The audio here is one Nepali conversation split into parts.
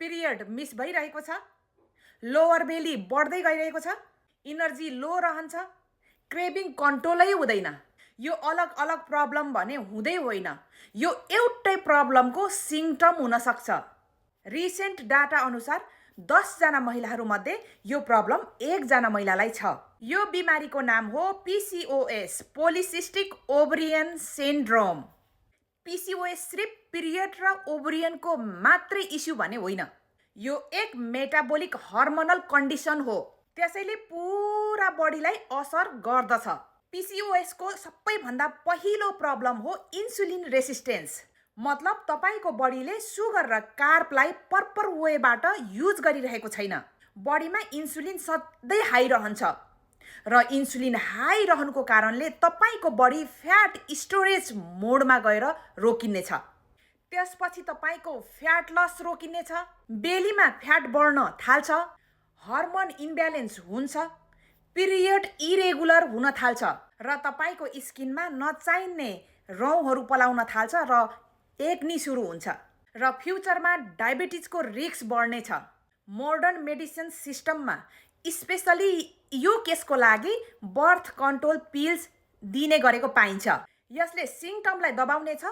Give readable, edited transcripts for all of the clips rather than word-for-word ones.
पिरियड मिस भइरहेको छ, लोअर बेली बढ्दै गइरहेको छ, इनर्जी लो रहन्छ, क्रेभिङ कन्ट्रोलै हुँदैन। यो अलग अलग प्रब्लम भने हुँदै होइन, यो एउटै प्रब्लमको सिम्पटम हुन सक्छ। रिसेन्ट डाटा अनुसार 10 जना महिलाहरूमध्ये यो प्रब्लम 1 जना महिलालाई छ। यो बिमारीको नाम हो PCOS, polycystic ovarian syndrome. PCOS सिर्फ पिरियड र ओभरियनको मात्रै इस्यु भने होइन, यो एक मेटाबोलिक हर्मोनल कन्डिसन हो, त्यसैले पुरा बडीलाई असर गर्दछ। PCOS को सबैभन्दा पहिलो प्रब्लम हो इन्सुलिन रेसिस्टेन्स, मतलब तपाईको बडीले सुगर र कार्बलाई प्रपर वेबाट युज गरिरहेको छैन। बडीमा इन्सुलिन सधैँ हाई रहन्छ र इन्सुलिन हाई रहनुको कारणले तपाईको बडी फ्याट स्टोरेज मोडमा गएर रोकिनेछ। त्यसपछि तपाईको फ्याट लस रोकिनेछ, बेलीमा फ्याट बढ्न थाल्छ, हर्मोन इम्ब्यालेन्स हुन्छ, पिरियड इरेगुलर हुन थाल्छ र तपाईको स्किनमा नचाहिने रौँहरू पलाउन थाल्छ र एक्नी सुरु हुन्छ र फ्युचरमा डायबिटिजको रिस्क बढ्नेछ। मोडर्न मेडिसिन सिस्टममा स्पेसली यो केसको लागि बर्थ कन्ट्रोल पिल्स दिने गरेको पाइन्छ। यसले सिम्पटमलाई दबाउनेछ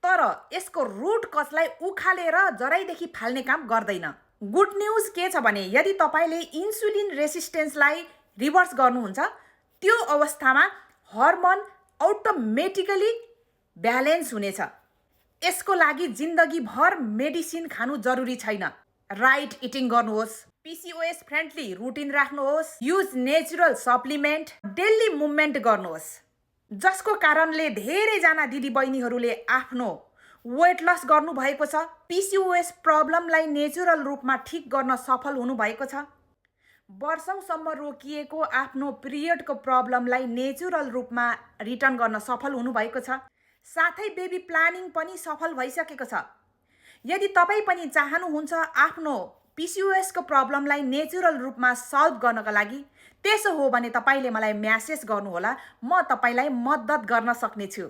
तर यसको रुट कजलाई उखालेर जराइदेखि फाल्ने काम गर्दैन। गुड न्युज के छ भने यदि तपाईले इन्सुलिन रेसिस्टेन्सलाई रिभर्स गर्नुहुन्छ, त्यो अवस्थामा हर्मोन अटोमेटिकली ब्यालेन्स हुनेछ। यसको लागि जिन्दगीभर मेडिसिन खानु जरुरी छैन। राइट इटिङ गर्नुहोस्, PCOS फ्रेन्डली रुटिन राख्नुहोस्, use natural supplement, daily movement गर्नुहोस्, जसको कारणले धेरैजना दिदीबहिनीहरूले आफ्नो वेट लस गर्नुभएको छ, PCOS प्रब्लमलाई नेचुरल रूपमा ठिक गर्न सफल हुनुभएको छ, वर्षौंसम्म रोकिएको आफ्नो पिरियडको प्रब्लमलाई नेचुरल रूपमा रिटर्न गर्न सफल हुनुभएको छ, साथै बेबी प्लानिङ पनि सफल भइसकेको छ। यदि तपाईँ पनि चाहनुहुन्छ आफ्नो PCOS को प्रब्लमलाई नेचुरल रूपमा सल्भ गर्नका लागि, त्यसो हो भने तपाईले मलाई म्यासेज गर्नुहोला, म तपाईलाई मद्दत गर्न सक्नेछु।